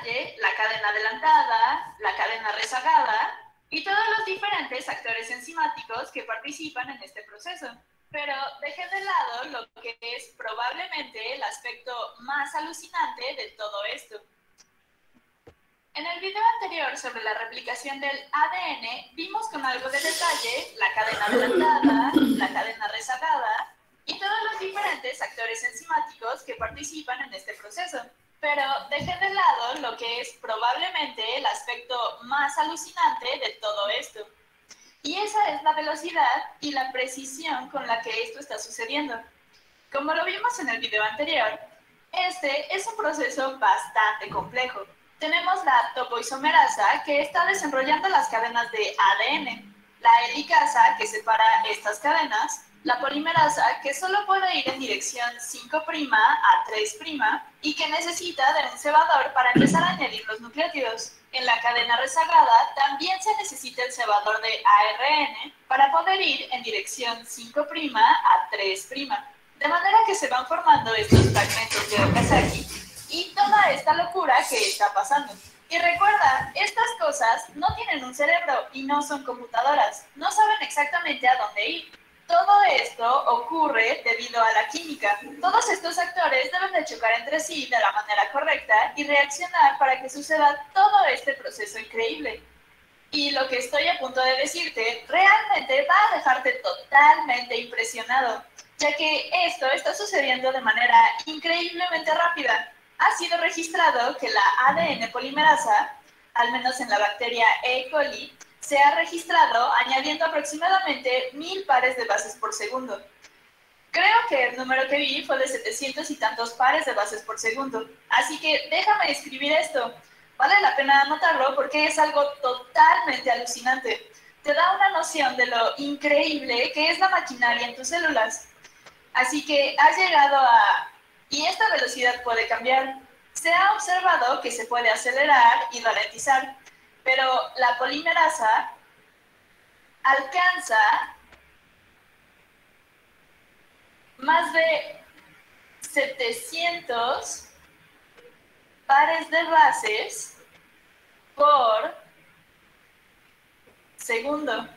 detalle la cadena adelantada, la cadena rezagada y todos los diferentes actores enzimáticos que participan en este proceso. Pero dejé de lado lo que es probablemente el aspecto más alucinante de todo esto. En el video anterior sobre la replicación del ADN, vimos con algo de detalle la cadena adelantada, la cadena rezagada y todos los diferentes actores enzimáticos que participan en este proceso. Pero dejé de lado lo que es probablemente el aspecto más alucinante de todo esto. Y esa es la velocidad y la precisión con la que esto está sucediendo. Como lo vimos en el video anterior, este es un proceso bastante complejo. Tenemos la topoisomerasa que está desenrollando las cadenas de ADN, la helicasa que separa estas cadenas, la polimerasa que solo puede ir en dirección 5' a 3' y que necesita de un cebador para empezar a añadir los nucleótidos. En la cadena rezagada también se necesita el cebador de ARN para poder ir en dirección 5' a 3', de manera que se van formando estos fragmentos de Okazaki y toda esta locura que está pasando. Y recuerda, estas cosas no tienen un cerebro y no son computadoras, no saben exactamente a dónde ir. Todo esto ocurre debido a la química. Todos estos actores deben de chocar entre sí de la manera correcta y reaccionar para que suceda todo este proceso increíble. Y lo que estoy a punto de decirte realmente va a dejarte totalmente impresionado, ya que esto está sucediendo de manera increíblemente rápida. Ha sido registrado que la ADN polimerasa, al menos en la bacteria E. coli, se ha registrado añadiendo aproximadamente 1000 pares de bases por segundo. Creo que el número que vi fue de 700 y tantos pares de bases por segundo. Así que déjame escribir esto. Vale la pena anotarlo porque es algo totalmente alucinante. Te da una noción de lo increíble que es la maquinaria en tus células. Así que has llegado a... Y esta velocidad puede cambiar. Se ha observado que se puede acelerar y ralentizar, pero la polimerasa alcanza más de 700 pares de bases por segundo.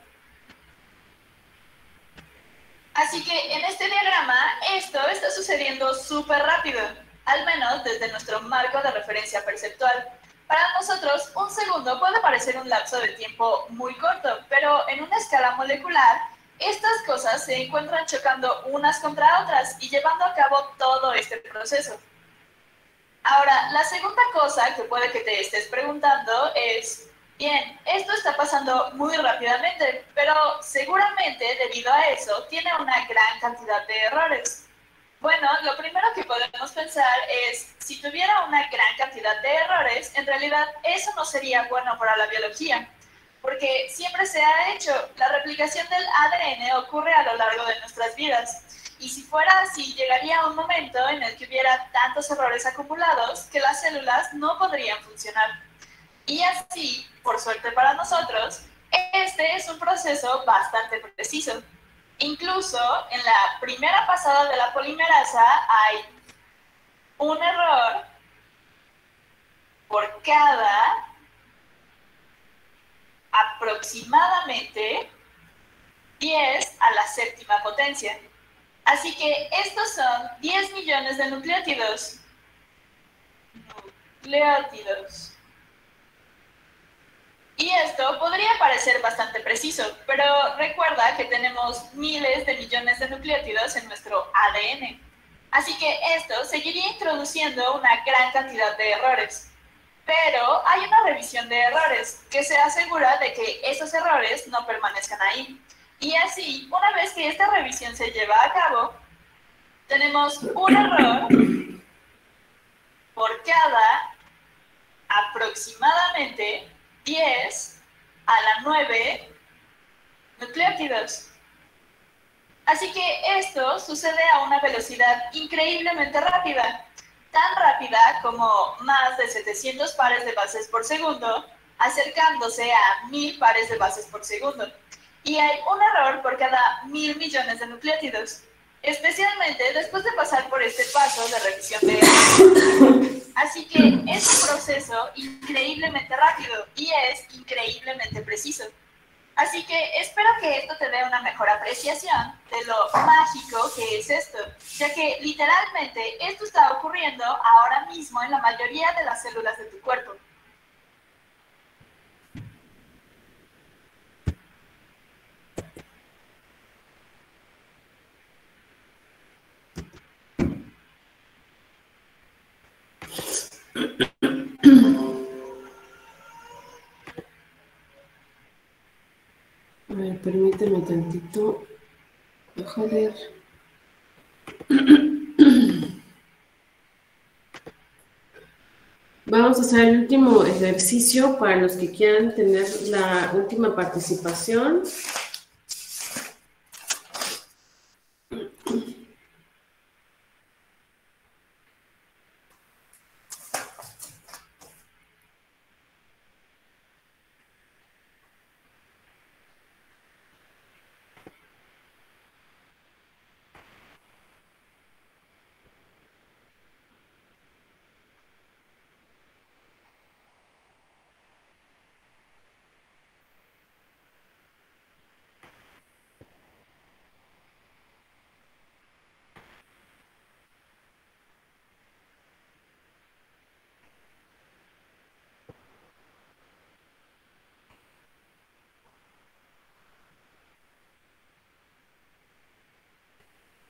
Así que en este diagrama esto está sucediendo súper rápido, al menos desde nuestro marco de referencia perceptual. Para nosotros, un segundo puede parecer un lapso de tiempo muy corto, pero en una escala molecular, estas cosas se encuentran chocando unas contra otras y llevando a cabo todo este proceso. Ahora, la segunda cosa que puede que te estés preguntando es, bien, esto está pasando muy rápidamente, pero seguramente debido a eso tiene una gran cantidad de errores. Bueno, lo primero que podemos pensar es, si tuviera una gran cantidad de errores, en realidad eso no sería bueno para la biología, porque siempre se ha hecho, la replicación del ADN ocurre a lo largo de nuestras vidas, y si fuera así, llegaría un momento en el que hubiera tantos errores acumulados que las células no podrían funcionar. Y así, por suerte para nosotros, este es un proceso bastante preciso. Incluso en la primera pasada de la polimerasa hay un error por cada aproximadamente 10 a la séptima potencia. Así que estos son 10 millones de nucleótidos. Y esto podría parecer bastante preciso, pero recuerda que tenemos miles de millones de nucleótidos en nuestro ADN. Así que esto seguiría introduciendo una gran cantidad de errores. Pero hay una revisión de errores que se asegura de que esos errores no permanezcan ahí. Y así, una vez que esta revisión se lleva a cabo, tenemos un error por cada aproximadamente 10 a la 9 nucleótidos. Así que esto sucede a una velocidad increíblemente rápida, tan rápida como más de 700 pares de bases por segundo, acercándose a 1000 pares de bases por segundo. Y hay un error por cada 1000 millones de nucleótidos, especialmente después de pasar por este paso de revisión de errores. Así que es un proceso increíblemente rápido y es increíblemente preciso. Así que espero que esto te dé una mejor apreciación de lo mágico que es esto, ya que literalmente esto está ocurriendo ahora mismo en la mayoría de las células de tu cuerpo. A ver, permíteme tantito. Joder. Vamos a hacer el último ejercicio para los que quieran tener la última participación.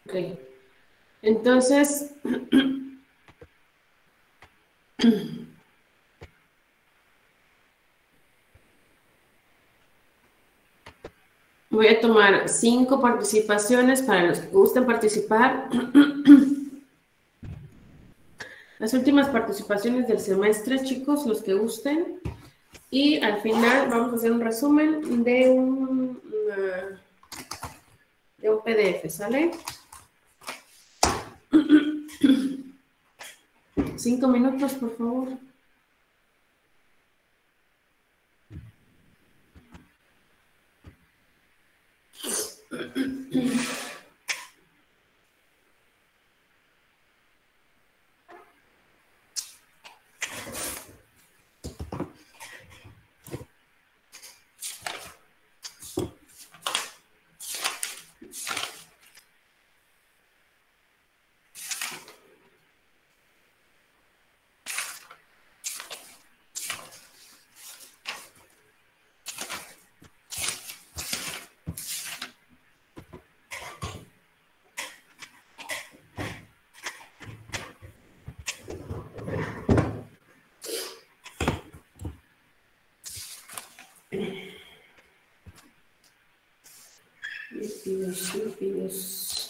Ok. Entonces, voy a tomar 5 participaciones para los que gusten participar. Las últimas participaciones del semestre, chicos, los que gusten. Y al final vamos a hacer un resumen de un PDF, ¿sale? 5 minutos, por favor. Lípidos.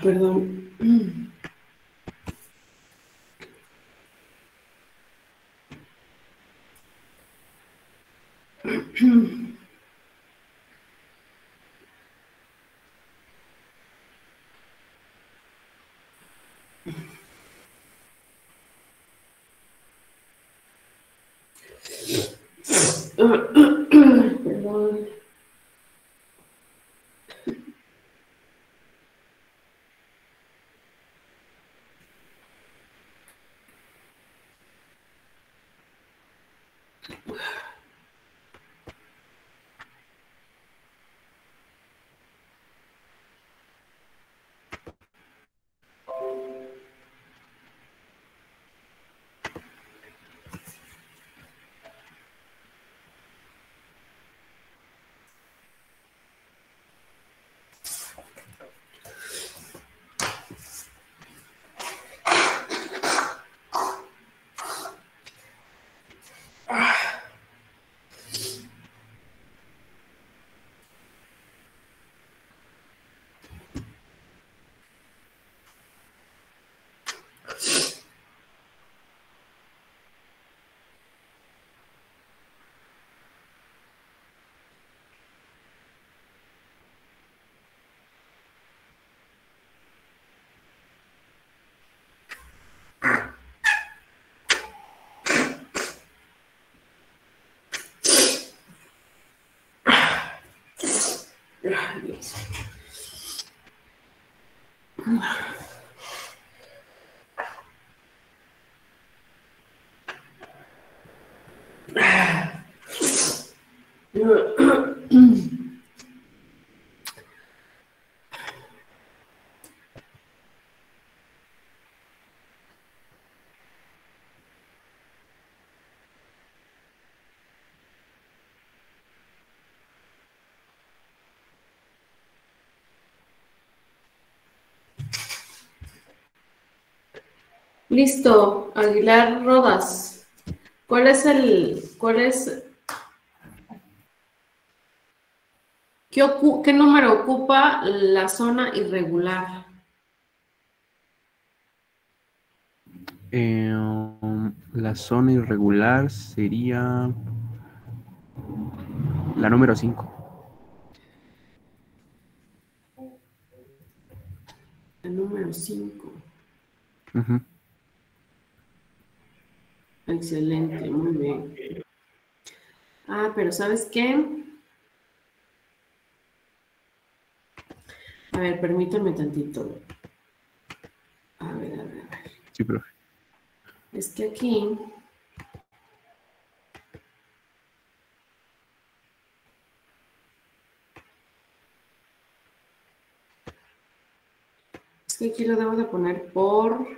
Perdón. Perdón. Ay, Dios. Listo, Aguilar Rodas. ¿Qué número ocupa la zona irregular? La zona irregular sería la número 5. La número 5. Uh-huh. Excelente, muy bien. Ah, pero ¿sabes qué? A ver, permítame tantito. A ver. Sí, profe. Es que aquí... Es que aquí lo debo de poner por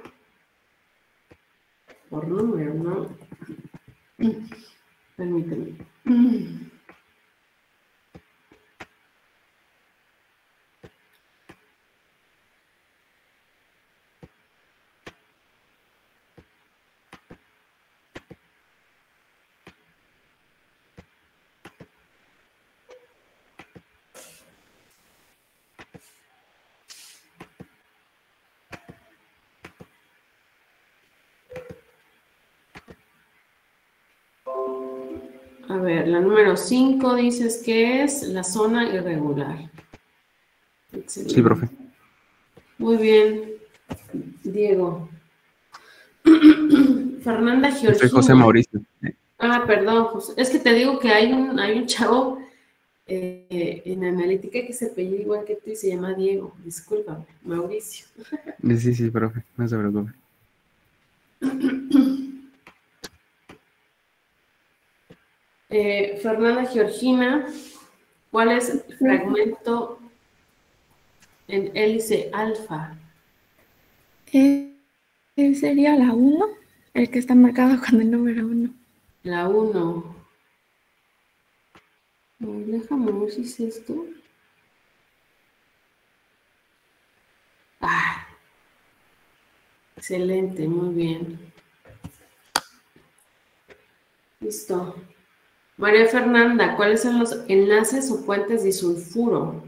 número, ¿no? Permíteme. A ver, la número 5 dices que es la zona irregular. Excelente. Sí, profe. Muy bien, Diego. Fernanda Georgina. Soy José Mauricio. Ah, perdón, José. Es que te digo que hay un chavo en analítica que se apellida igual que tú y se llama Diego. Discúlpame, Mauricio. Sí, profe. No se preocupe. Fernanda Georgina, ¿cuál es el fragmento en hélice alfa? Sería la 1, el que está marcado con el número 1. La 1. Déjame ver si es esto. Ah, excelente, muy bien. Listo. María Fernanda, ¿cuáles son los enlaces o puentes disulfuro?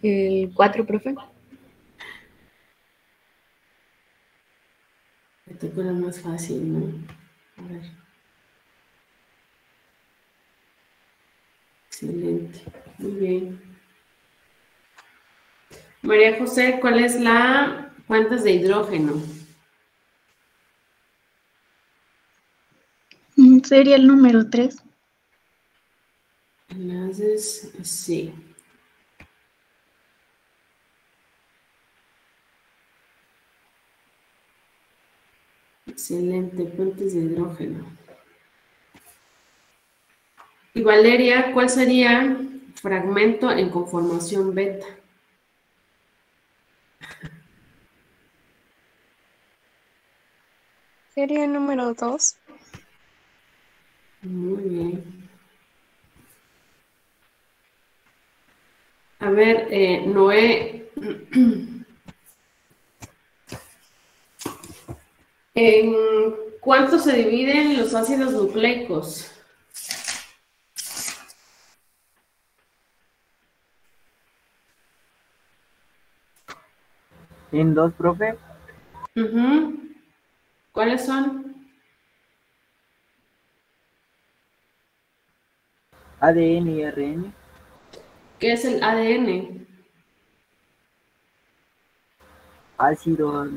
El 4, profe. Me tocó la más fácil, ¿no? A ver. Excelente. Muy bien. María José, ¿cuál es la fuentes de hidrógeno? Sería el número 3. Enlaces, sí. Excelente, fuentes de hidrógeno. Y Valeria, ¿cuál sería fragmento en conformación beta? Sería el número 2. Muy bien. A ver, Noé, ¿en cuánto se dividen los ácidos nucleicos? En 2, profe. Ujú. ¿Cuáles son? ADN y RN. ¿Qué es el ADN? Ácido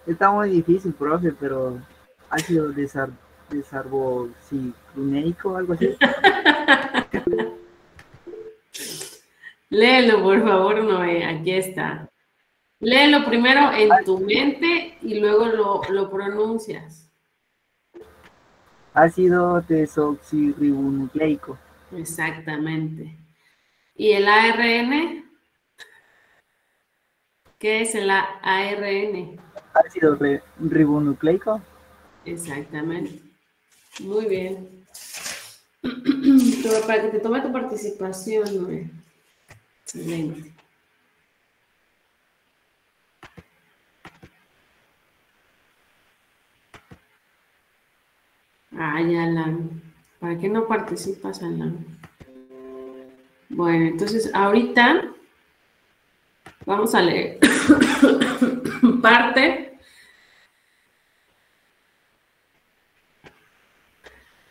está muy difícil, profe, pero ácido desoxirribonucleico, algo así. Léelo, por favor, Noé, aquí está. Léelo primero en tu mente y luego lo pronuncias. Ácido desoxirribonucleico. Exactamente. ¿Y el ARN? ¿Qué es el ARN? Ácido ribonucleico. Exactamente. Muy bien. Para que te tome tu participación, Noé. Excelente. Ay, Alan. ¿Para qué no participas, Alan? Bueno, entonces ahorita vamos a leer parte.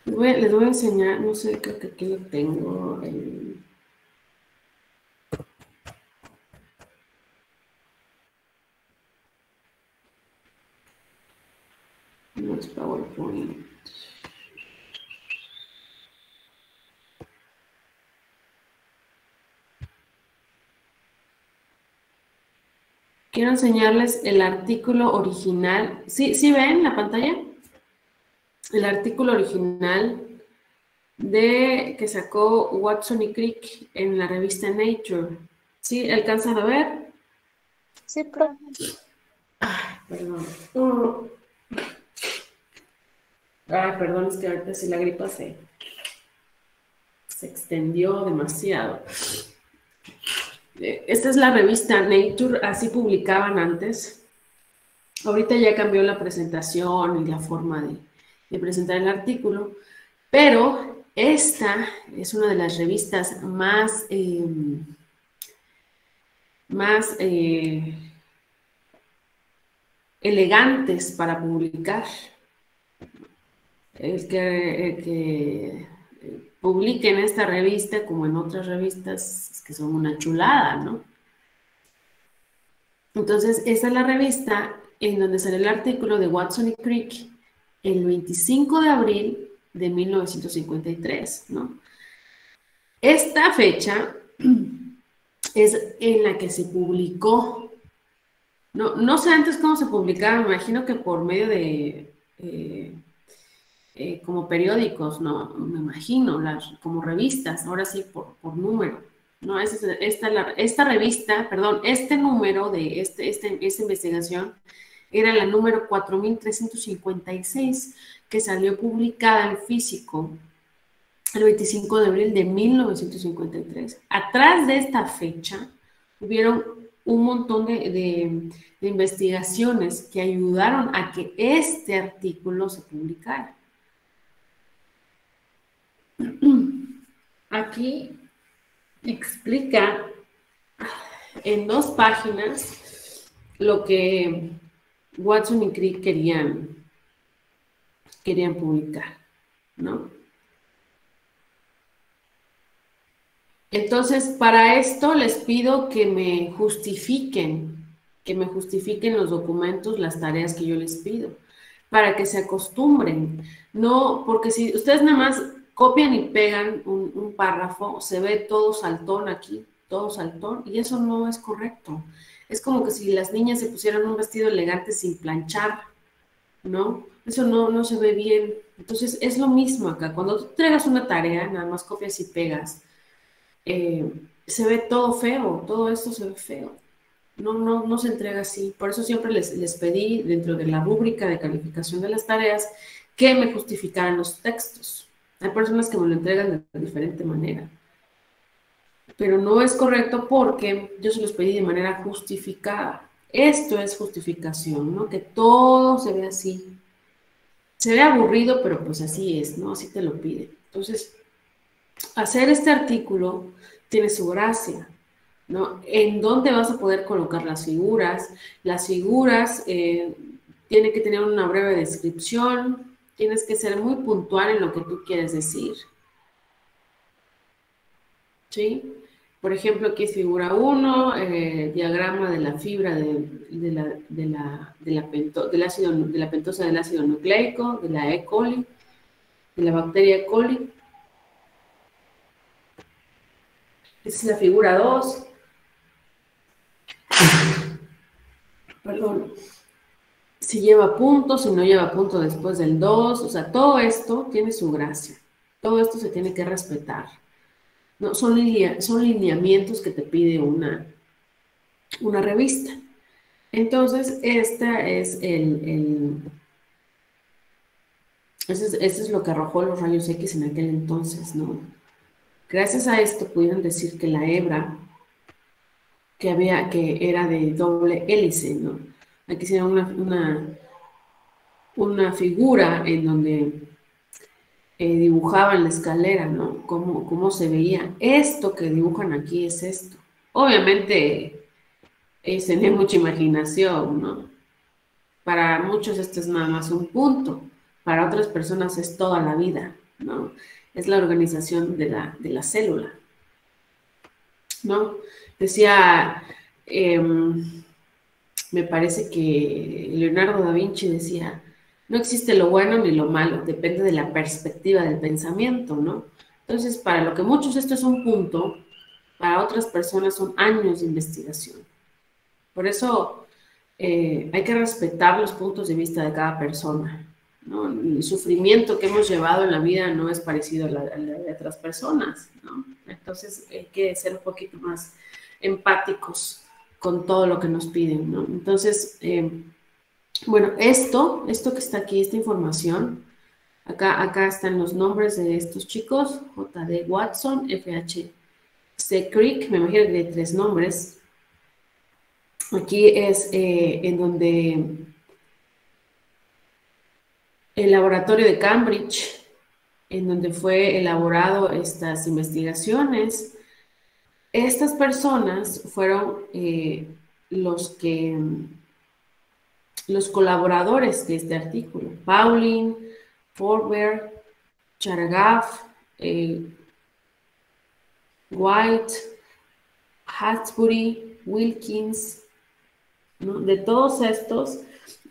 Les voy a enseñar, no sé, creo que aquí lo tengo. No es PowerPoint. Quiero enseñarles el artículo original. ¿Sí ven la pantalla? El artículo original que sacó Watson y Crick en la revista Nature. ¿Sí alcanzan a ver? Sí, profe. Perdón. Perdón, es que ahorita sí la gripa se extendió demasiado. Esta es la revista Nature, así publicaban antes. Ahorita ya cambió la presentación y la forma de presentar el artículo, pero esta es una de las revistas más elegantes para publicar. El que publique en esta revista, como en otras revistas, es que son una chulada, ¿no? Entonces, esta es la revista en donde sale el artículo de Watson y Crick el 25 de abril de 1953, ¿no? Esta fecha es en la que se publicó. No sé antes cómo se publicaba, me imagino que por medio de como periódicos, ¿no? Me imagino, como revistas, ahora sí por número, ¿no? Esta revista, perdón, este número de esta investigación era la número 4356, que salió publicada en físico el 25 de abril de 1953. Atrás de esta fecha hubieron un montón de investigaciones que ayudaron a que este artículo se publicara. Aquí explica en 2 páginas lo que Watson y Crick querían publicar, ¿no? Entonces, para esto les pido que me justifiquen los documentos, las tareas que yo les pido, para que se acostumbren. No, porque si ustedes nada más copian y pegan un párrafo, se ve todo saltón aquí, todo saltón, y eso no es correcto. Es como que si las niñas se pusieran un vestido elegante sin planchar, ¿no? Eso no se ve bien. Entonces, es lo mismo acá. Cuando tú entregas una tarea, nada más copias y pegas, se ve todo feo, todo esto se ve feo. No se entrega así. Por eso siempre les pedí, dentro de la rúbrica de calificación de las tareas, que me justificaran los textos. Hay personas que me lo entregan de diferente manera. Pero no es correcto porque yo se los pedí de manera justificada. Esto es justificación, ¿no? Que todo se ve así. Se ve aburrido, pero pues así es, ¿no? Así te lo pide. Entonces, hacer este artículo tiene su gracia, ¿no? ¿En dónde vas a poder colocar las figuras? Las figuras tienen que tener una breve descripción, tienes que ser muy puntual en lo que tú quieres decir, ¿sí? Por ejemplo, aquí es figura 1, diagrama de la fibra de la pentosa del ácido nucleico, de la E. coli, de la bacteria E. coli. Esa es la figura 2. Perdón. Si lleva punto, si no lleva punto después del 2. O sea, todo esto tiene su gracia. Todo esto se tiene que respetar. No, son lineamientos que te pide una revista. Entonces, este es lo que arrojó los rayos X en aquel entonces, ¿no? Gracias a esto pudieron decir que la hebra que era de doble hélice, ¿no? Aquí se da una figura en donde dibujaban la escalera, ¿no? Cómo se veía. Esto que dibujan aquí es esto. Obviamente, tiene mucha imaginación, ¿no? Para muchos esto es nada más un punto. Para otras personas es toda la vida, ¿no? Es la organización de la célula, ¿no? Decía, me parece que Leonardo da Vinci decía, no existe lo bueno ni lo malo, depende de la perspectiva del pensamiento, ¿no? Entonces, para lo que muchos esto es un punto, para otras personas son años de investigación. Por eso hay que respetar los puntos de vista de cada persona, ¿no? El sufrimiento que hemos llevado en la vida no es parecido al de otras personas, ¿no? Entonces hay que ser un poquito más empáticos con todo lo que nos piden, ¿no? Entonces, bueno, esto que está aquí, esta información, acá están los nombres de estos chicos, J.D. Watson, F.H.C. Crick, me imagino que hay 3 nombres. Aquí es en donde el laboratorio de Cambridge, en donde fue elaborado estas investigaciones. Estas personas fueron los colaboradores de este artículo. Pauling, Forber, Chargaff, White, Hatsbury, Wilkins, ¿no? De todos estos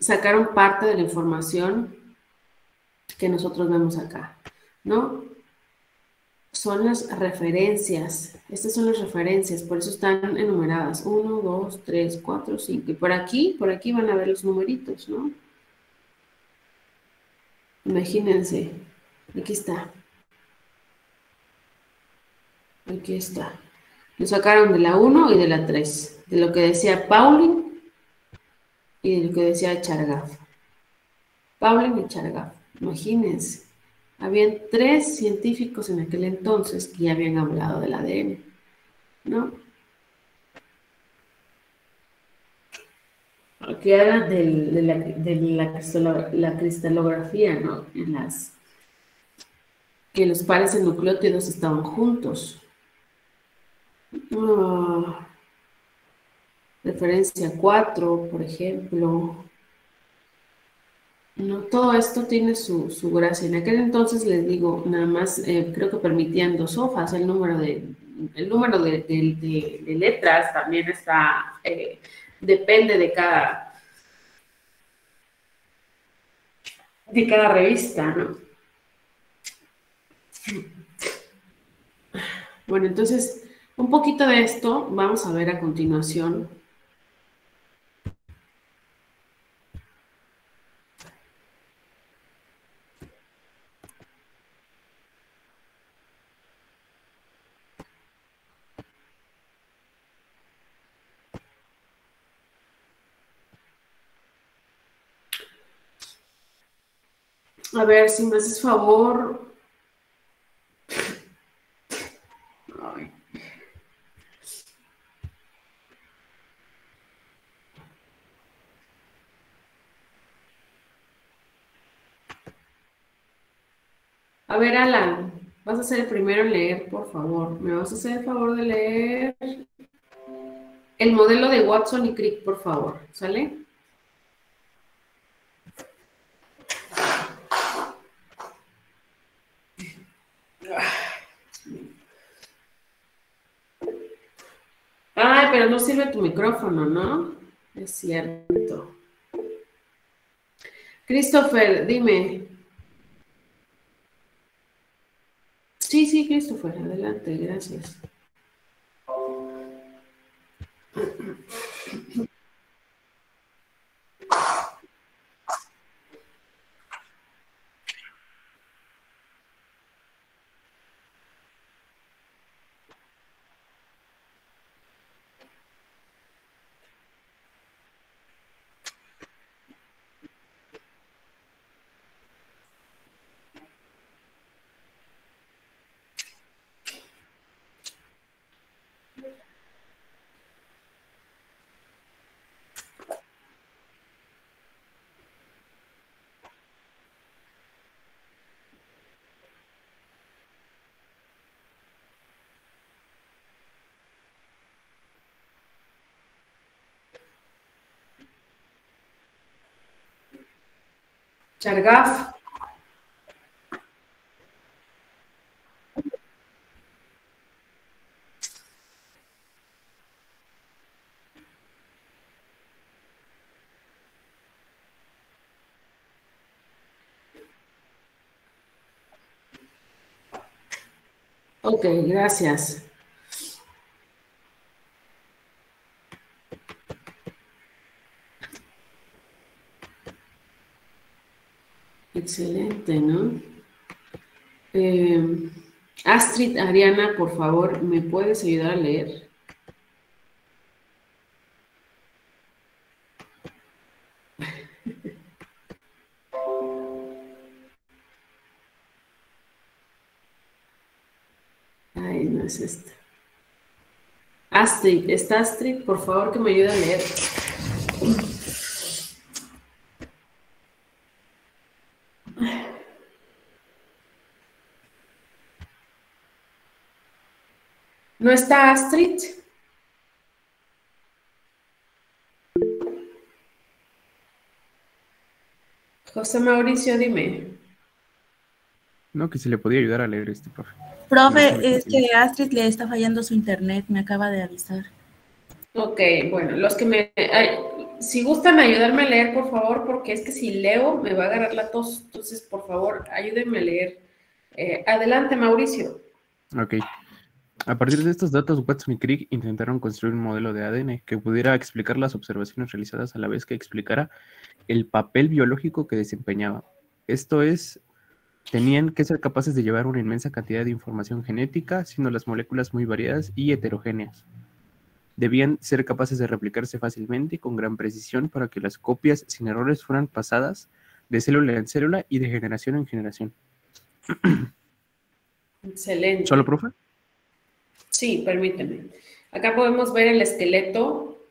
sacaron parte de la información que nosotros vemos acá, ¿no? Son las referencias. Estas son las referencias, por eso están enumeradas. 1, 2, 3, 4, 5. Y por aquí van a ver los numeritos, ¿no? Imagínense. Aquí está. Aquí está. Lo sacaron de la 1 y de la 3. De lo que decía Pauling y de lo que decía Chargaff. Pauling y Chargaff. Imagínense. Habían 3 científicos en aquel entonces que ya habían hablado del ADN, ¿no? Que habla de la cristalografía, ¿no? Que los pares de nucleótidos estaban juntos. Ah, referencia 4, por ejemplo. No, todo esto tiene su gracia. En aquel entonces les digo, nada más creo que permitían 2 hojas. El número de letras también está, depende de cada revista, ¿no? Bueno, entonces, un poquito de esto vamos a ver a continuación. A ver, si me haces favor. Ay. A ver, Alan, vas a ser el primero en leer, por favor. ¿Me vas a hacer el favor de leer el modelo de Watson y Crick, por favor? ¿Sale? Ay, pero no sirve tu micrófono, ¿no? Es cierto. Christopher, dime. Sí, sí, Christopher, adelante, gracias. Chargaf. Ok, gracias. Excelente, ¿no? Astrid, Ariana, por favor, ¿me puedes ayudar a leer? Ay, no es esta. Astrid, ¿está Astrid? Por favor, que me ayude a leer. ¿No está Astrid? José Mauricio, dime. No, que si le podía ayudar a leer profe. Profe, es que Astrid le está fallando su internet, me acaba de avisar. Ok, bueno, los que si gustan ayudarme a leer, por favor, porque es que si leo me va a agarrar la tos. Entonces, por favor, ayúdenme a leer. Adelante, Mauricio. Ok. A partir de estos datos, Watson y Crick intentaron construir un modelo de ADN que pudiera explicar las observaciones realizadas a la vez que explicara el papel biológico que desempeñaba. Esto es, tenían que ser capaces de llevar una inmensa cantidad de información genética, siendo las moléculas muy variadas y heterogéneas. Debían ser capaces de replicarse fácilmente y con gran precisión para que las copias sin errores fueran pasadas de célula en célula y de generación en generación. Excelente. ¿Solo, profe? Sí, permíteme. Acá podemos ver el esqueleto,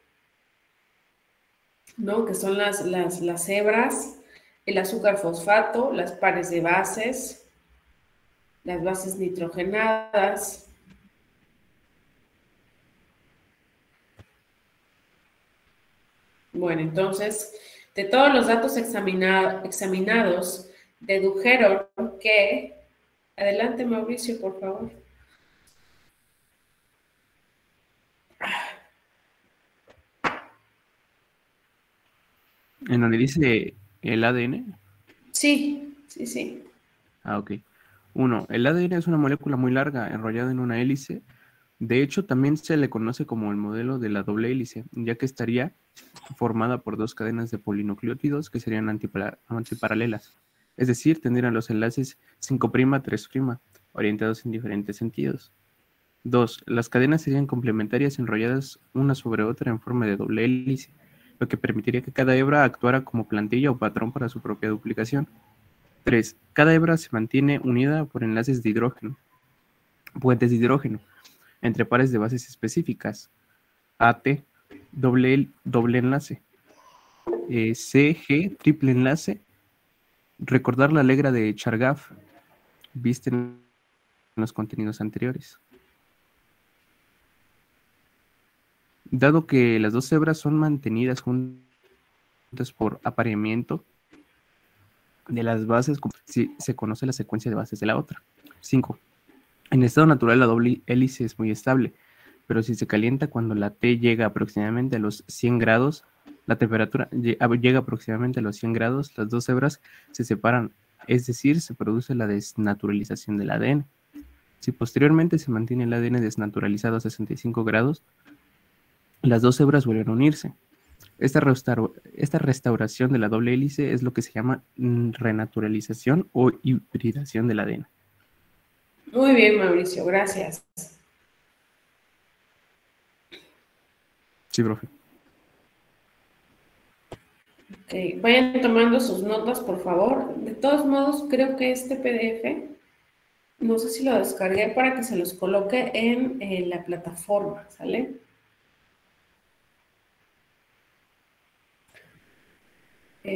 ¿no? Que son las hebras, el azúcar fosfato, las pares de bases, las bases nitrogenadas. Bueno, entonces, de todos los datos examinados, dedujeron que... Adelante, Mauricio, por favor. En donde dice el ADN. Sí, sí, sí. Ah, ok. 1. El ADN es una molécula muy larga, enrollada en una hélice. De hecho, también se le conoce como el modelo de la doble hélice, ya que estaría formada por dos cadenas de polinucleótidos que serían antiparalelas. Es decir, tendrían los enlaces 5', 3', orientados en diferentes sentidos. 2. Las cadenas serían complementarias enrolladas una sobre otra en forma de doble hélice, lo que permitiría que cada hebra actuara como plantilla o patrón para su propia duplicación. 3. Cada hebra se mantiene unida por enlaces de hidrógeno, puentes de hidrógeno, entre pares de bases específicas. AT, doble enlace. CG, triple enlace. Recordar la regla de Chargaff, vista en los contenidos anteriores. Dado que las dos hebras son mantenidas juntas por apareamiento de las bases, se conoce la secuencia de bases de la otra. 5. En estado natural la doble hélice es muy estable, pero si se calienta cuando la T llega aproximadamente a los 100 grados, la temperatura llega aproximadamente a los 100 grados, las dos hebras se separan, es decir, se produce la desnaturalización del ADN. Si posteriormente se mantiene el ADN desnaturalizado a 65 grados, las dos hebras vuelven a unirse. Esta restauración de la doble hélice es lo que se llama renaturalización o hibridación del ADN. Muy bien, Mauricio, gracias. Sí, profe. Ok, vayan tomando sus notas, por favor. De todos modos, creo que este PDF, no sé si lo descargué para que se los coloque en la plataforma, ¿sale? A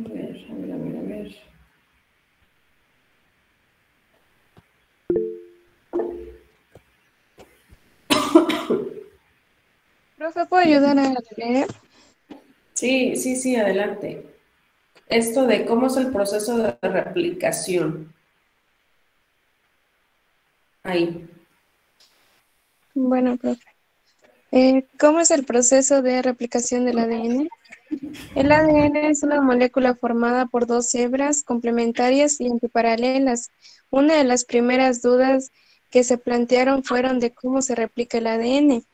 ver. Profe, ¿puedo ayudar a leer? Sí, adelante. Esto de cómo es el proceso de replicación. Ahí. Bueno, profe. ¿Cómo es el proceso de replicación del ADN? El ADN es una molécula formada por dos hebras complementarias y antiparalelas. Una de las primeras dudas que se plantearon fueron de cómo se replica el ADN.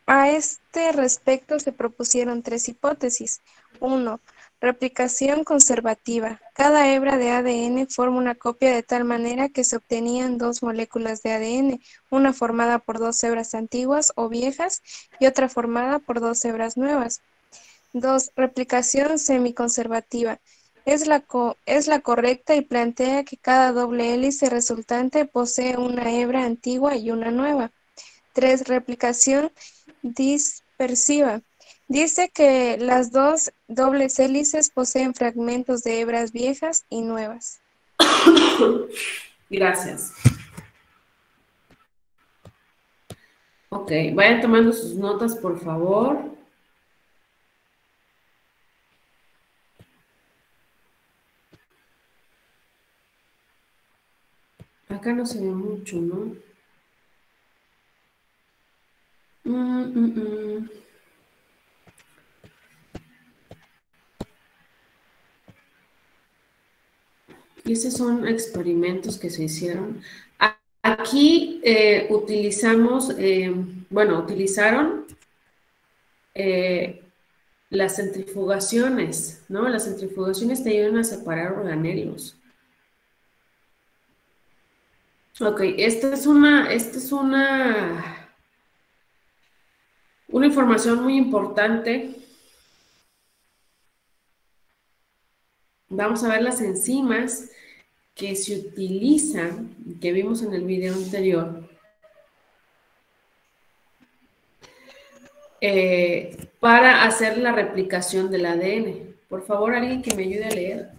A este respecto se propusieron tres hipótesis. 1. Replicación conservativa. Cada hebra de ADN forma una copia de tal manera que se obtenían dos moléculas de ADN, una formada por dos hebras antiguas o viejas y otra formada por dos hebras nuevas. 2. Replicación semiconservativa. Es la correcta y plantea que cada doble hélice resultante posee una hebra antigua y una nueva. 3. Replicación dispersiva. Dice que las dos dobles hélices poseen fragmentos de hebras viejas y nuevas. Gracias. Ok, vayan tomando sus notas, por favor. Acá no se ve mucho, ¿no? Y esos son experimentos que se hicieron. Aquí utilizaron las centrifugaciones, ¿no? Las centrifugaciones te ayudan a separar organelos. Ok, esta es una información muy importante. Vamos a ver las enzimas que se utilizan, que vimos en el video anterior, para hacer la replicación del ADN. Por favor, alguien que me ayude a leer.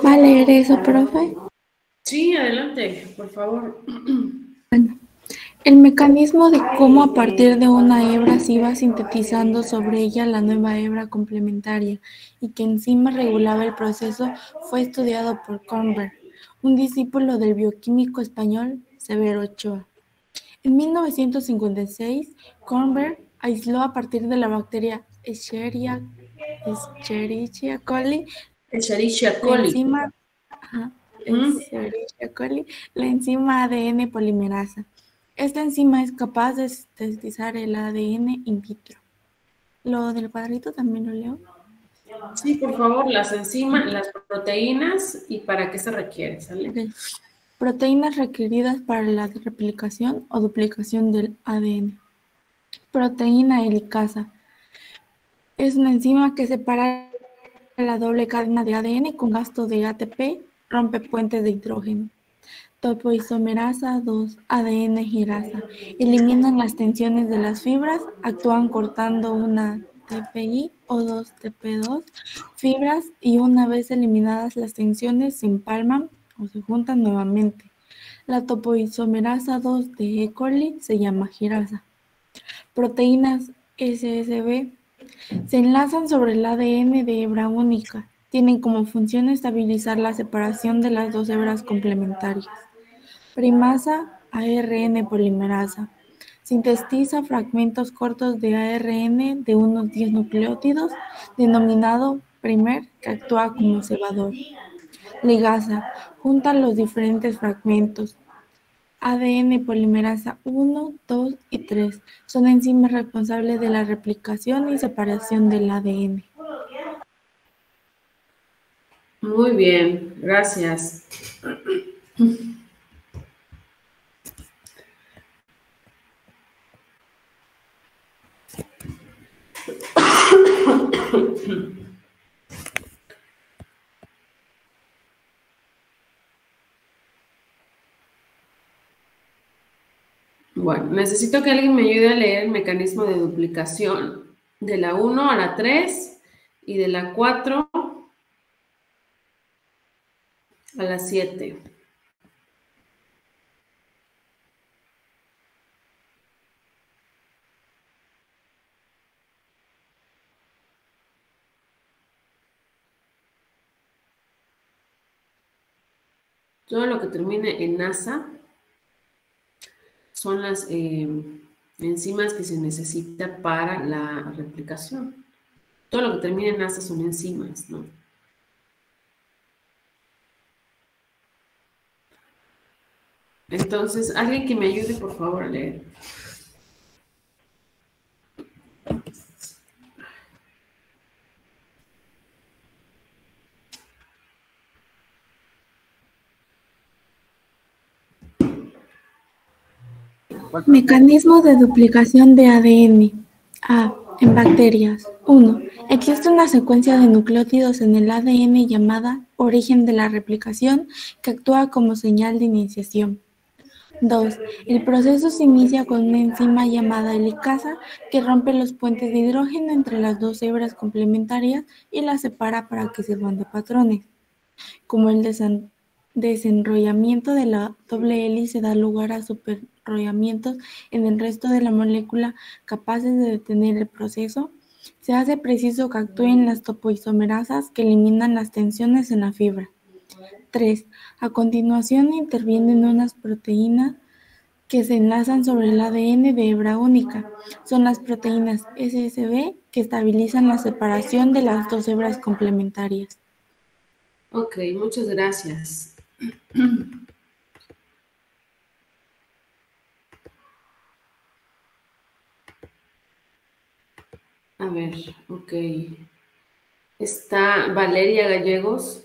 ¿Va a leer eso, profe? Sí, adelante, por favor. El mecanismo de cómo a partir de una hebra se iba sintetizando sobre ella la nueva hebra complementaria y que encima regulaba el proceso fue estudiado por Cornberg, un discípulo del bioquímico español Severo Ochoa. En 1956, Cornberg aisló a partir de la bacteria Escherichia coli Escherichia la coli. enzima, Escherichia coli, la enzima ADN polimerasa. Esta enzima es capaz de sintetizar el ADN in vitro. Lo del cuadrito también lo leo. Sí, por favor, las enzimas, las proteínas y para qué se requiere, ¿sale? Ok. Proteínas requeridas para la replicación o duplicación del ADN. Proteína helicasa. Es una enzima que separa la doble cadena de ADN con gasto de ATP, rompe puentes de hidrógeno. Topoisomerasa 2, ADN girasa. Eliminan las tensiones de las fibras, actúan cortando una TPI o 2TP2 fibras y una vez eliminadas las tensiones se empalman o se juntan nuevamente. La topoisomerasa 2 de E. coli se llama girasa. Proteínas SSB se enlazan sobre el ADN de hebra única. Tienen como función estabilizar la separación de las dos hebras complementarias. Primasa ARN polimerasa. Sintetiza fragmentos cortos de ARN de unos 10 nucleótidos, denominado primer, que actúa como cebador. Ligasa. Junta los diferentes fragmentos. ADN polimerasa 1, 2 y 3 son enzimas responsables de la replicación y separación del ADN. Muy bien, gracias. Bueno, necesito que alguien me ayude a leer el mecanismo de duplicación de la 1 a la 3 y de la 4 a la 7. Todo lo que termine en asa son las enzimas que se necesita para la replicación. Todo lo que termine en asa son enzimas, ¿no? Entonces, alguien que me ayude, por favor, a leer. Mecanismo de duplicación de ADN. A. En bacterias. 1. Existe una secuencia de nucleótidos en el ADN llamada origen de la replicación que actúa como señal de iniciación. 2. El proceso se inicia con una enzima llamada helicasa que rompe los puentes de hidrógeno entre las dos hebras complementarias y las separa para que sirvan de patrones. Como el desenrollamiento de la doble hélice da lugar a superenrollamientos en el resto de la molécula capaces de detener el proceso, se hace preciso que actúen las topoisomerasas que eliminan las tensiones en la fibra. 3. A continuación intervienen unas proteínas que se enlazan sobre el ADN de hebra única. Son las proteínas SSB que estabilizan la separación de las dos hebras complementarias. Ok, muchas gracias. A ver, ok. Está Valeria Gallegos.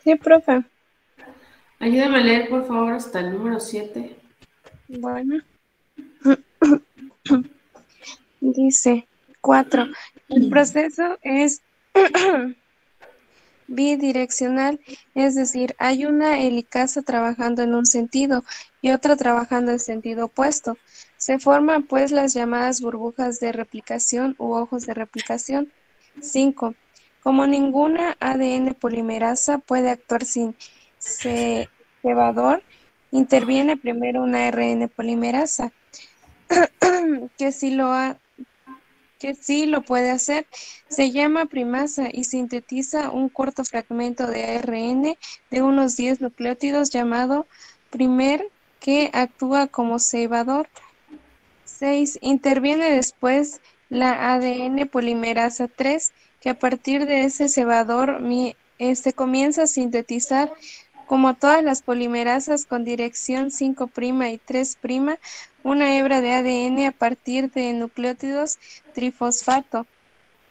Sí, profe. Ayúdame a leer, por favor, hasta el número 7. Bueno. Dice 4. El proceso es bidireccional, es decir, hay una helicasa trabajando en un sentido y otra trabajando en sentido opuesto. Se forman pues las llamadas burbujas de replicación u ojos de replicación. 5. Como ninguna ADN polimerasa puede actuar sin cebador, interviene primero una ARN polimerasa, que sí lo puede hacer. Se llama primasa y sintetiza un corto fragmento de ARN de unos 10 nucleótidos llamado primer, que actúa como cebador. 6. Interviene después la ADN polimerasa 3, que a partir de ese cebador comienza a sintetizar, como todas las polimerasas con dirección 5' y 3', una hebra de ADN a partir de nucleótidos trifosfato.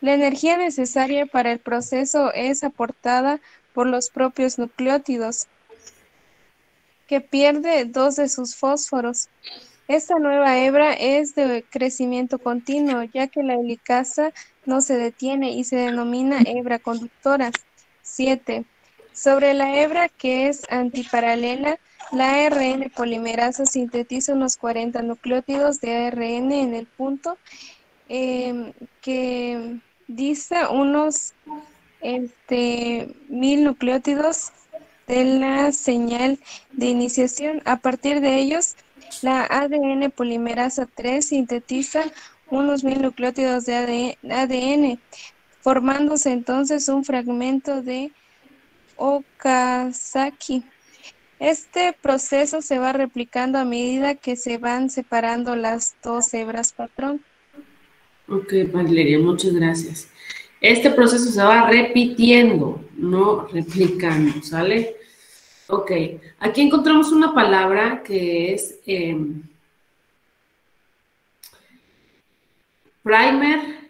La energía necesaria para el proceso es aportada por los propios nucleótidos, que pierde 2 de sus fósforos. Esta nueva hebra es de crecimiento continuo, ya que la helicasa no se detiene y se denomina hebra conductora. 7. Sobre la hebra, que es antiparalela, la ARN polimerasa sintetiza unos 40 nucleótidos de ARN en el punto que dista unos 1000 nucleótidos de la señal de iniciación. A partir de ellos, la ADN polimerasa 3 sintetiza unos 1000 nucleótidos de ADN, formándose entonces un fragmento de Okazaki. Este proceso se va replicando a medida que se van separando las 2 hebras patrón. Ok, Valeria, muchas gracias. Este proceso se va repitiendo, no replicando, ¿sale? Ok, aquí encontramos una palabra que es primer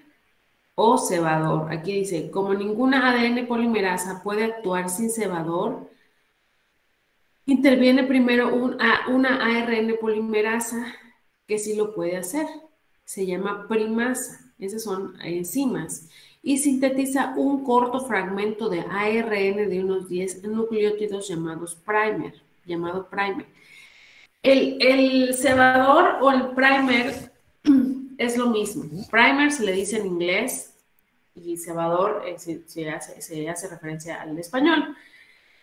o cebador. Aquí dice, como ninguna ADN polimerasa puede actuar sin cebador, interviene primero una ARN polimerasa que sí lo puede hacer. Se llama primasa. Esas son enzimas. Y sintetiza un corto fragmento de ARN de unos 10 nucleótidos llamado primer. El cebador o el primer es lo mismo. Primer se le dice en inglés y cebador se hace referencia al español.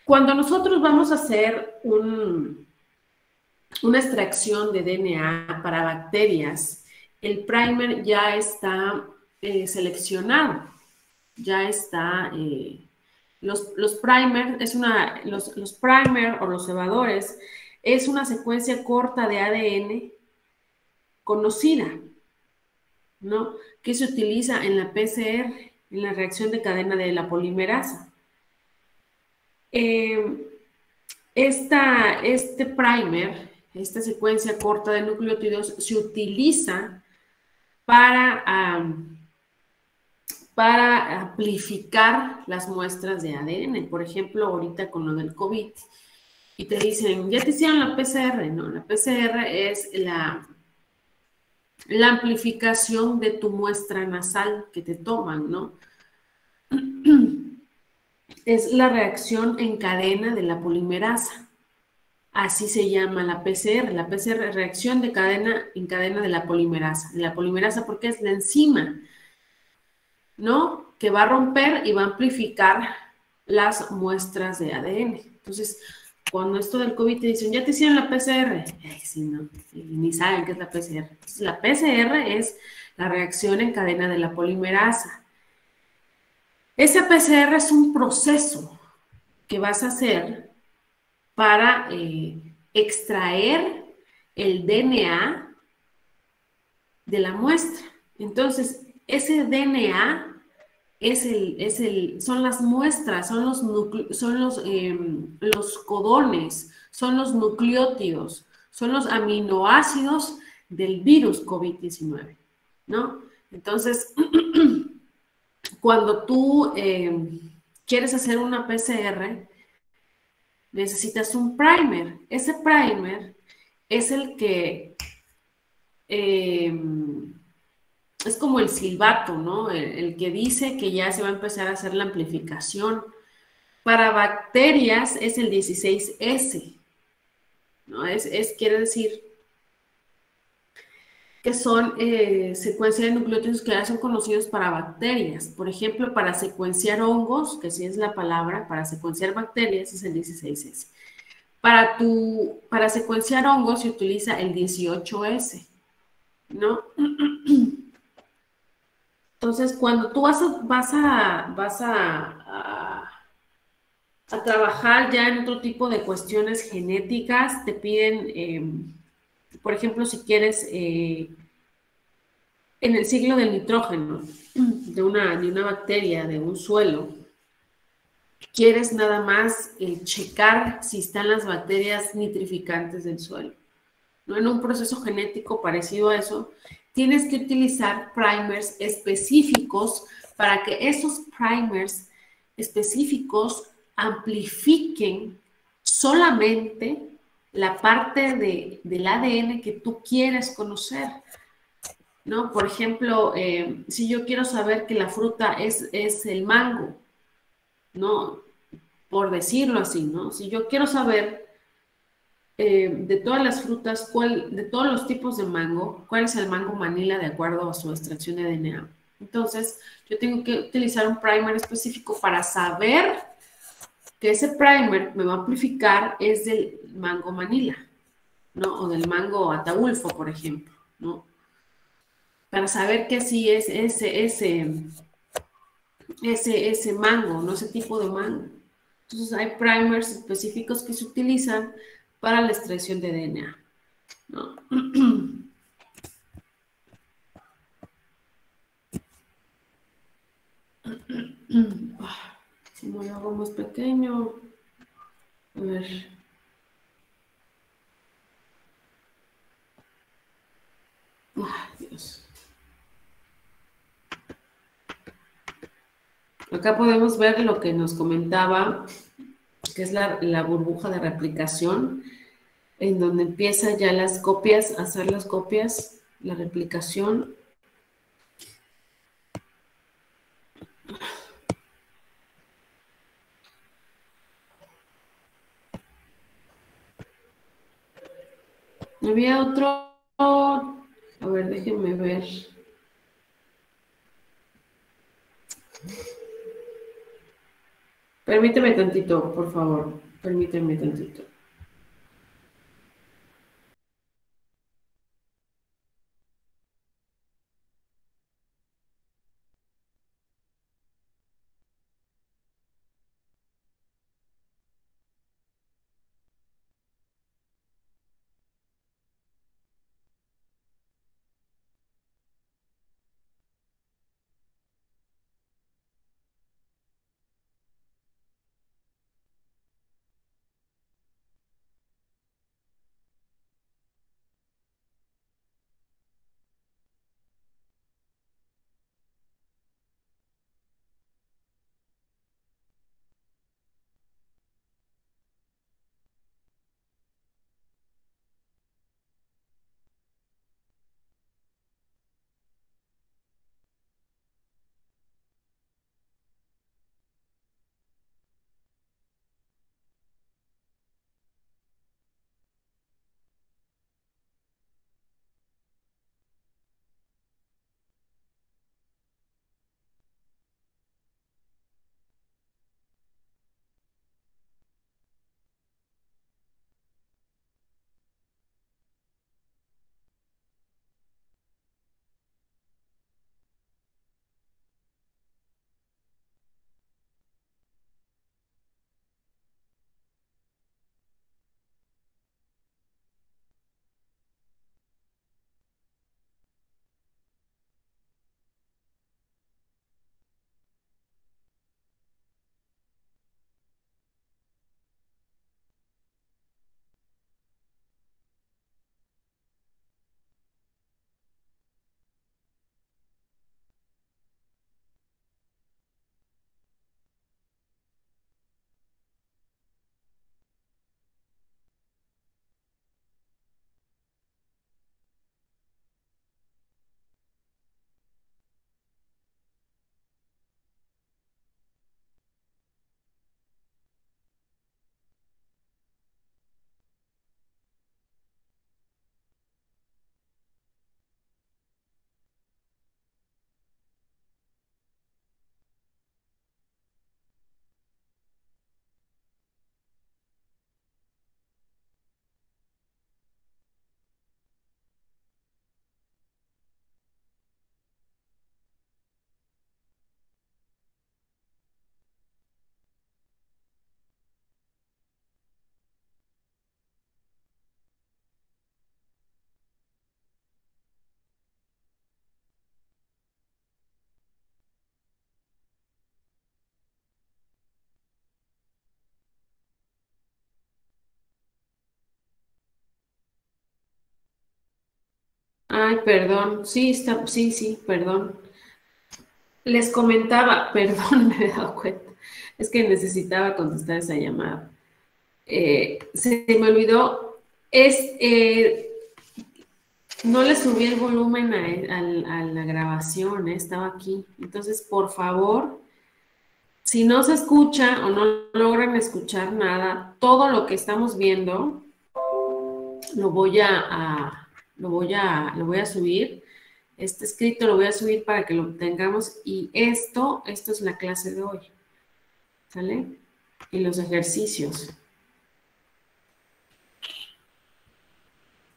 Cuando nosotros vamos a hacer una extracción de DNA para bacterias, el primer ya está seleccionado. Ya está, los primer o los cebadores es una secuencia corta de ADN conocida, ¿no? Que se utiliza en la PCR, en la reacción de cadena de la polimerasa. Este primer, esta secuencia corta de nucleótidos, se utiliza para amplificar las muestras de ADN. Por ejemplo, ahorita con lo del COVID, y te dicen, ya te hicieron la PCR, ¿no? La PCR es la amplificación de tu muestra nasal que te toman, ¿no? Es la reacción en cadena de la polimerasa. Así se llama la PCR. La PCR, reacción en cadena de la polimerasa. La polimerasa porque es la enzima, ¿no? Que va a romper y va a amplificar las muestras de ADN. Entonces, cuando esto del COVID te dicen, ya te hicieron la PCR, sí, no, ni saben qué es la PCR. Entonces, la PCR es la reacción en cadena de la polimerasa. Esa PCR es un proceso que vas a hacer para extraer el DNA de la muestra. Entonces, ese DNA son las muestras, son los codones, son los nucleótidos, son los aminoácidos del virus COVID-19, ¿no? Entonces, cuando tú quieres hacer una PCR, necesitas un primer. Ese primer es el que es como el silbato, ¿no? El que dice que ya se va a empezar a hacer la amplificación. Para bacterias es el 16S, ¿no? Quiere decir que son secuencias de nucleótidos que ya son conocidos para bacterias. Por ejemplo, para secuenciar hongos, que sí es la palabra, para secuenciar bacterias es el 16S. Para secuenciar hongos se utiliza el 18S, ¿no? Entonces, cuando tú a trabajar ya en otro tipo de cuestiones genéticas, te piden, por ejemplo, si quieres, en el ciclo del nitrógeno de una bacteria, de un suelo, quieres nada más checar si están las bacterias nitrificantes del suelo, ¿no? En un proceso genético parecido a eso, tienes que utilizar primers específicos para que esos primers específicos amplifiquen solamente la parte del ADN que tú quieres conocer, ¿no? Por ejemplo, si yo quiero saber que la fruta es el mango, ¿no? Por decirlo así, ¿no? Si yo quiero saber de todas las frutas, de todos los tipos de mango, cuál es el mango manila de acuerdo a su extracción de DNA. Entonces, yo tengo que utilizar un primer específico para saber que ese primer me va a amplificar es del mango manila, ¿no? O del mango ataulfo, por ejemplo, ¿no? Para saber que sí es ese mango, no ese tipo de mango. Entonces hay primers específicos que se utilizan para la extracción de DNA, ¿no? Si me lo hago más pequeño, a ver. Dios. Acá podemos ver lo que nos comentaba, que es la burbuja de replicación, en donde empieza ya las copias, a hacer las copias, la replicación. Había otro, a ver, déjenme ver. Permíteme tantito, por favor, permíteme tantito. Ay, perdón. Sí, sí, perdón. Les comentaba, perdón, me he dado cuenta. Es que necesitaba contestar esa llamada. Se me olvidó. No le subí el volumen a la grabación, estaba aquí. Entonces, por favor, si no se escucha o no logran escuchar nada, todo lo que estamos viendo lo voy a subir. Este escrito lo voy a subir para que lo tengamos. Y esto es la clase de hoy. ¿Sale? Y los ejercicios.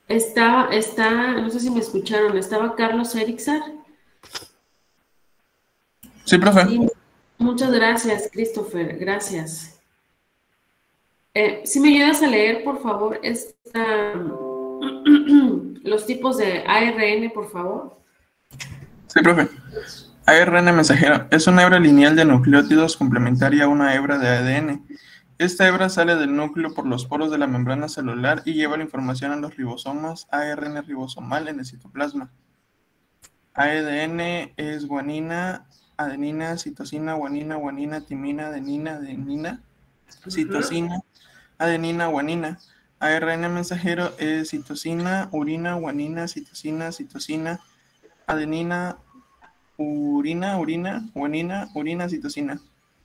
No sé si me escucharon, estaba Carlos Erixar. Sí, profe. Sí, muchas gracias, Christopher, gracias. Si me ayudas a leer, por favor, los tipos de ARN, por favor. Sí, profe. ARN mensajero es una hebra lineal de nucleótidos complementaria a una hebra de ADN. Esta hebra sale del núcleo por los poros de la membrana celular y lleva la información a los ribosomas ARN ribosomal en el citoplasma. ADN es guanina, adenina, citosina, guanina, guanina, timina, adenina, adenina, citosina, adenina, guanina. ARN mensajero es citosina, urina, guanina, citosina, citosina, adenina, urina, guanina, urina, citosina.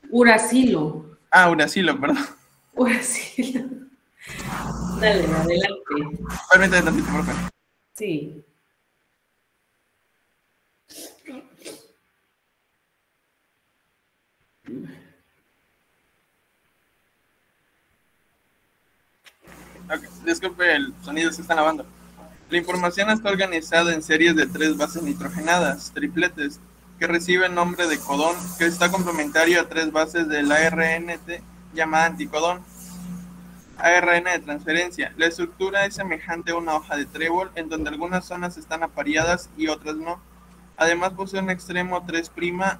Uracilo. Uracilo, perdón. Uracilo. Dale, adelante. Permítame tantito, profe. Sí. Okay, disculpe, el sonido se está lavando. La información está organizada en series de 3 bases nitrogenadas, tripletes, que reciben nombre de codón, que está complementario a 3 bases del ARNT llamada anticodón. ARN de transferencia. La estructura es semejante a una hoja de trébol, en donde algunas zonas están apareadas y otras no. Además posee un extremo 3'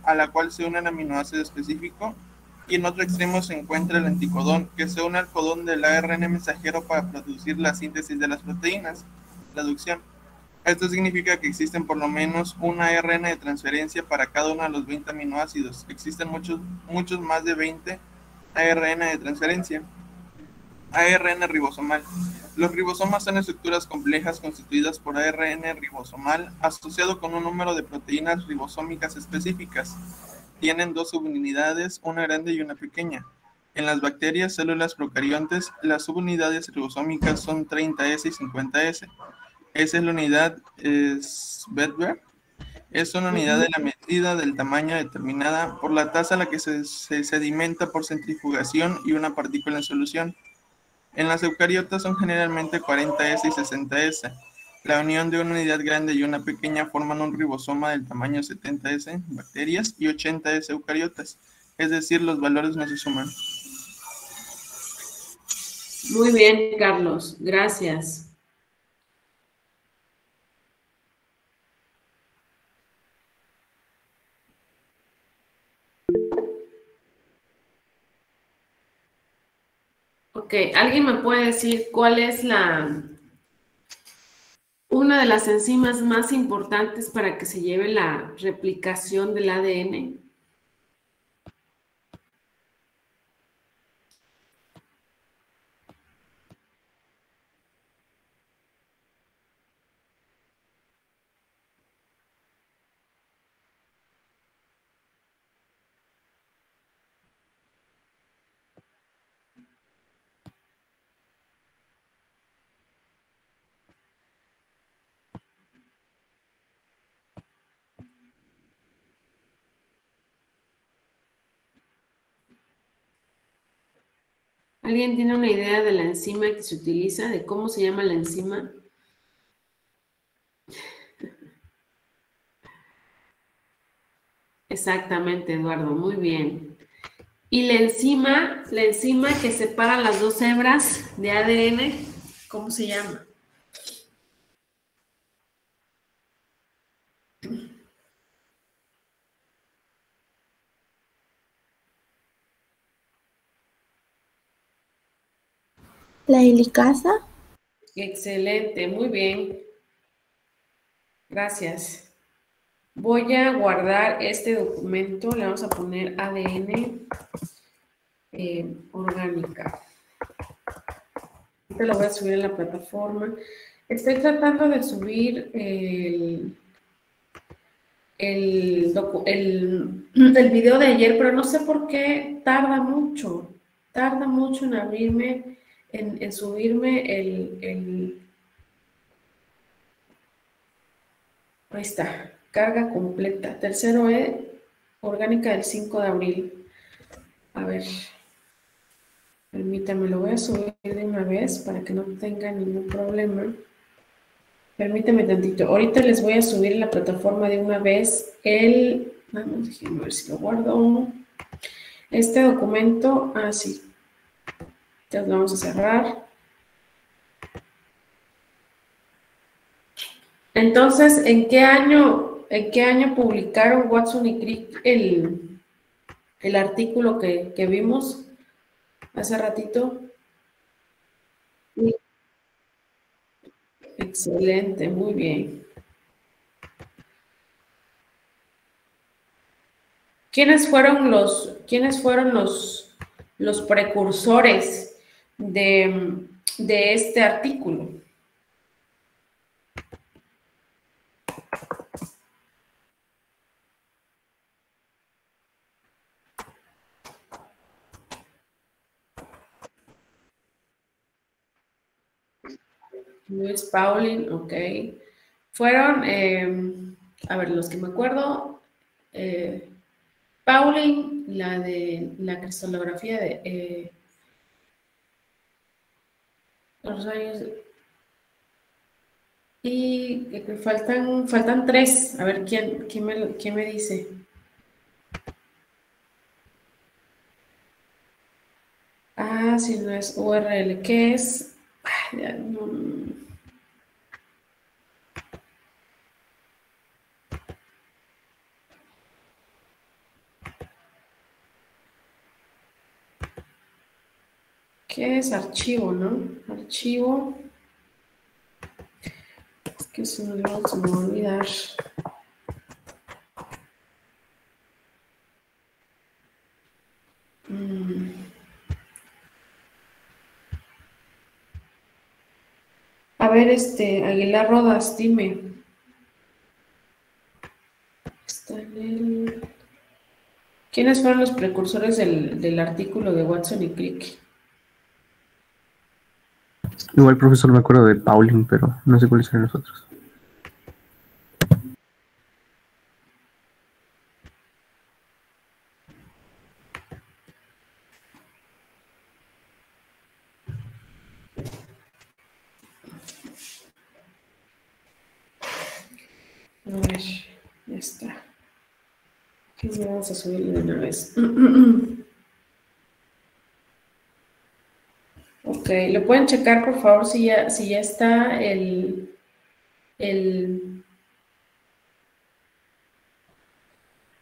a la cual se une el aminoácido específico, y en otro extremo se encuentra el anticodón, que se une al codón del ARN mensajero para producir la síntesis de las proteínas, traducción. Esto significa que existen por lo menos un ARN de transferencia para cada uno de los 20 aminoácidos. Existen muchos más de 20 ARN de transferencia. ARN ribosomal. Los ribosomas son estructuras complejas constituidas por ARN ribosomal asociado con un número de proteínas ribosómicas específicas. Tienen 2 subunidades, una grande y una pequeña. En las bacterias, células procariontes, las subunidades ribosómicas son 30S y 50S. Esa es la unidad Svedberg. Es una unidad de la medida del tamaño determinada por la tasa a la que se sedimenta por centrifugación y una partícula en solución. En las eucariotas son generalmente 40S y 60S. La unión de una unidad grande y una pequeña forman un ribosoma del tamaño 70S, bacterias, y 80S, eucariotas. Es decir, los valores no se suman. Muy bien, Carlos. Gracias. Ok, ¿alguien me puede decir cuál es una de las enzimas más importantes para que se lleve la replicación del ADN? ¿Alguien tiene una idea de la enzima que se utiliza, de cómo se llama la enzima? Exactamente, Eduardo, muy bien. Y la enzima que separa las 2 hebras de ADN, ¿cómo se llama? La helicasa. Excelente, muy bien. Gracias. Voy a guardar este documento, le vamos a poner ADN orgánica. Ahorita lo voy a subir en la plataforma. Estoy tratando de subir el video de ayer, pero no sé por qué tarda mucho en abrirme, en subirme ahí está, carga completa. Tercero es orgánica del 5 de abril. A ver, permítame, lo voy a subir de una vez para que no tenga ningún problema. Permítame tantito. Ahorita les voy a subir en la plataforma de una vez vamos, déjenme ver si lo guardo. Este documento, sí. Entonces lo vamos a cerrar. Entonces, ¿en qué año publicaron Watson y Crick el artículo que vimos hace ratito? Sí. Excelente, muy bien. ¿Quiénes fueron los precursores de este artículo? Louis Pauling, ok. Fueron, a ver, los que me acuerdo, Pauling, la de la cristalografía de los años, y faltan tres. A ver, ¿quién me dice? Si no es URL, ¿qué es? ¿Qué es archivo, no? Archivo. Es que se me va a olvidar. A ver, Aguilar Rodas, dime. Está en ¿Quiénes fueron los precursores del artículo de Watson y Crick? Igual, profesor, me acuerdo de Pauling, pero no sé cuáles eran los otros. A ver, ya está. Aquí vamos a subirlo de una vez. Ok, ¿lo pueden checar, por favor, si ya está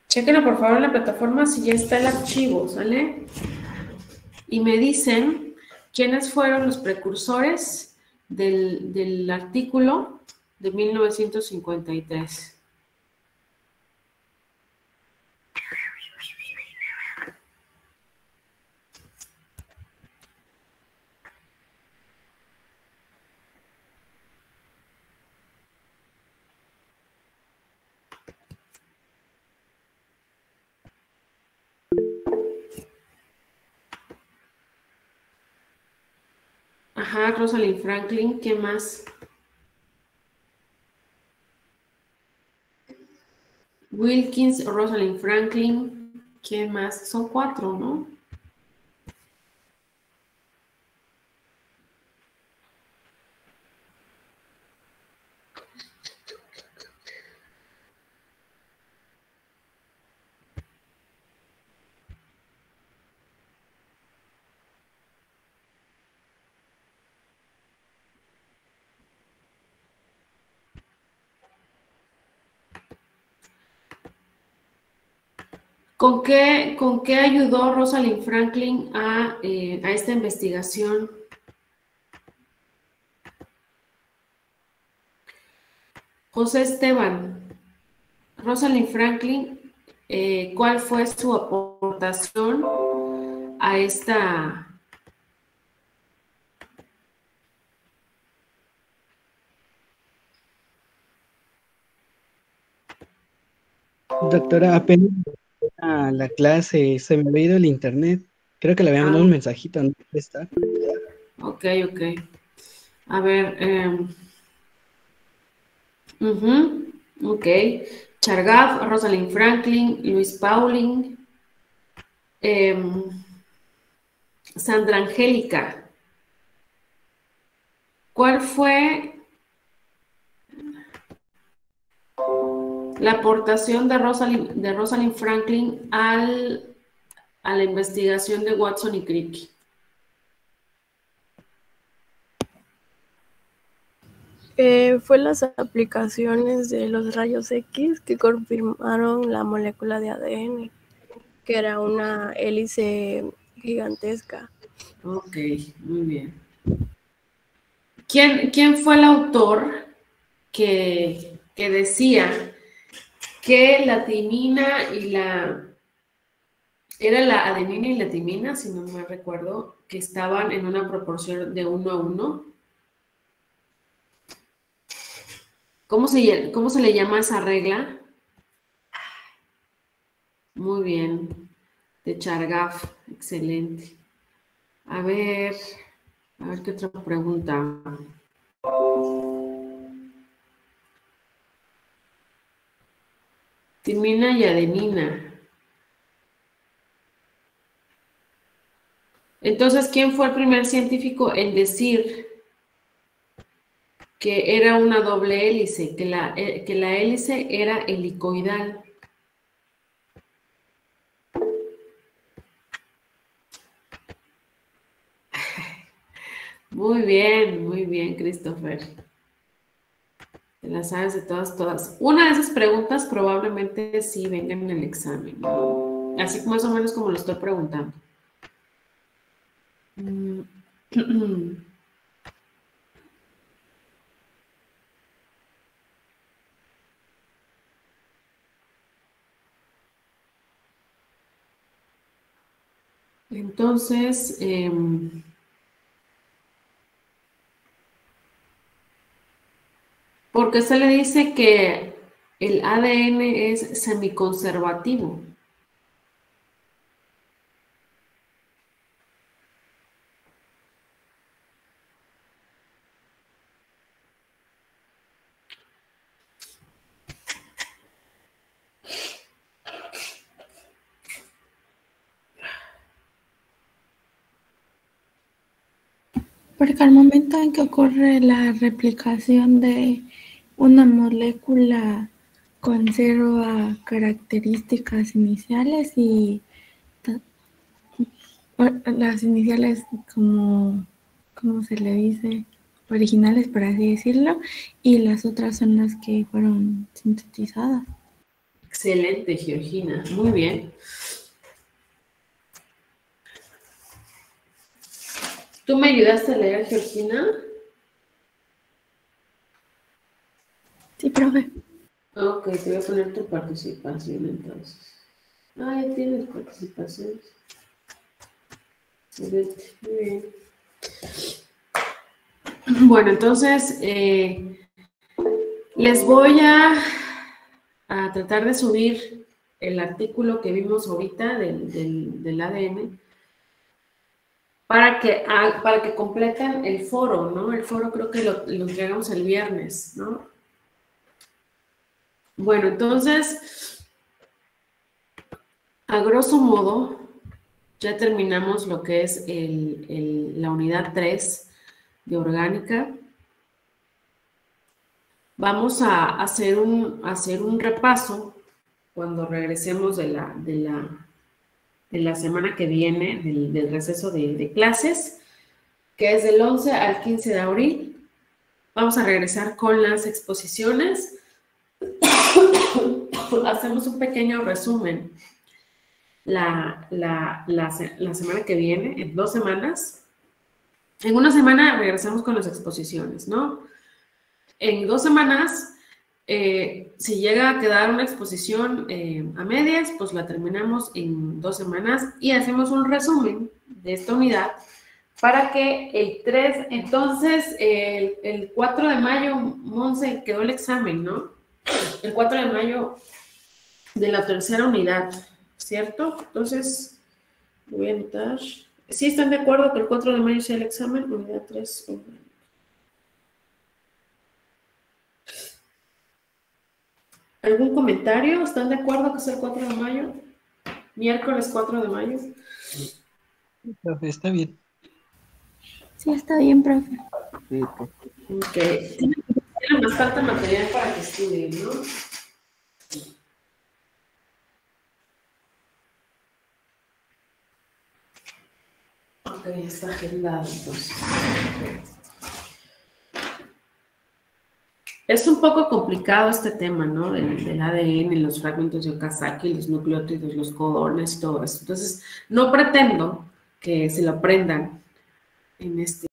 Chequenlo, por favor, en la plataforma si ya está el archivo, ¿sale? Y me dicen quiénes fueron los precursores del artículo de 1953. Ajá, Rosalind Franklin, ¿qué más? Wilkins, Rosalind Franklin, ¿qué más? Son 4, ¿no? ¿Con qué ayudó Rosalind Franklin a esta investigación? José Esteban, Rosalind Franklin, ¿cuál fue su aportación a esta... Doctora, apenas a la clase se me había ido el internet. Creo que le había mandado un mensajito, ¿no? ¿Está? Ok. A ver, ok. Chargaff, Rosalind Franklin, Luis Pauling, Sandra Angélica. ¿Cuál fue la aportación de Rosalind Franklin a la investigación de Watson y Crick? Fue las aplicaciones de los rayos X que confirmaron la molécula de ADN, que era una hélice gigantesca. Ok, muy bien. ¿Quién fue el autor que decía que la timina y era la adenina y la timina, si no me recuerdo, que estaban en una proporción de 1:1? ¿Cómo se le llama esa regla? Muy bien. De Chargaff. Excelente. A ver qué otra pregunta. Timina y adenina. Entonces, ¿quién fue el primer científico en decir que era una doble hélice, que la hélice era helicoidal? Muy bien, Christopher. Te la sabes de todas. Una de esas preguntas probablemente sí venga en el examen, ¿no? Así más o menos como lo estoy preguntando. Entonces, ¿por qué se le dice que el ADN es semiconservativo? Porque al momento en que ocurre la replicación de una molécula conserva características iniciales y las iniciales como, ¿cómo se le dice? Originales, por así decirlo, y las otras son las que fueron sintetizadas. Excelente, Georgina. Muy bien. ¿Tú me ayudaste a leer, Georgina? Sí, profe. Ok, te voy a poner tu participación entonces. Ah, ya tienes participaciones. Excelente, muy bien. Bueno, entonces les voy a tratar de subir el artículo que vimos ahorita del ADN para que completen el foro, ¿no? El foro creo que lo entregamos el viernes, ¿no? Bueno, entonces, a grosso modo, ya terminamos lo que es la unidad 3 de orgánica. Vamos a hacer un repaso cuando regresemos de la semana que viene, del receso de clases, que es del 11 al 15 de abril. Vamos a regresar con las exposiciones. Hacemos un pequeño resumen la semana que viene, en 2 semanas. En una semana regresamos con las exposiciones, ¿no? En 2 semanas si llega a quedar una exposición a medias, pues la terminamos en 2 semanas y hacemos un resumen de esta unidad para que el 3, entonces el 4 de mayo, Monse, quedó el examen, ¿no? El 4 de mayo de la tercera unidad, ¿cierto? Entonces, voy a anotar. ¿Sí están de acuerdo que el 4 de mayo sea el examen? Unidad 3. ¿Algún comentario? ¿Están de acuerdo que sea el 4 de mayo? Miércoles 4 de mayo. Profe, está bien. Sí, está bien, profe. Sí, profe. Ok. Tiene más falta material para que estudien, ¿no? Ok, está agendado entonces. Es un poco complicado este tema, ¿no? Del ADN, los fragmentos de Okazaki, los nucleótidos, los codones, todo eso. Entonces, no pretendo que se lo aprendan en este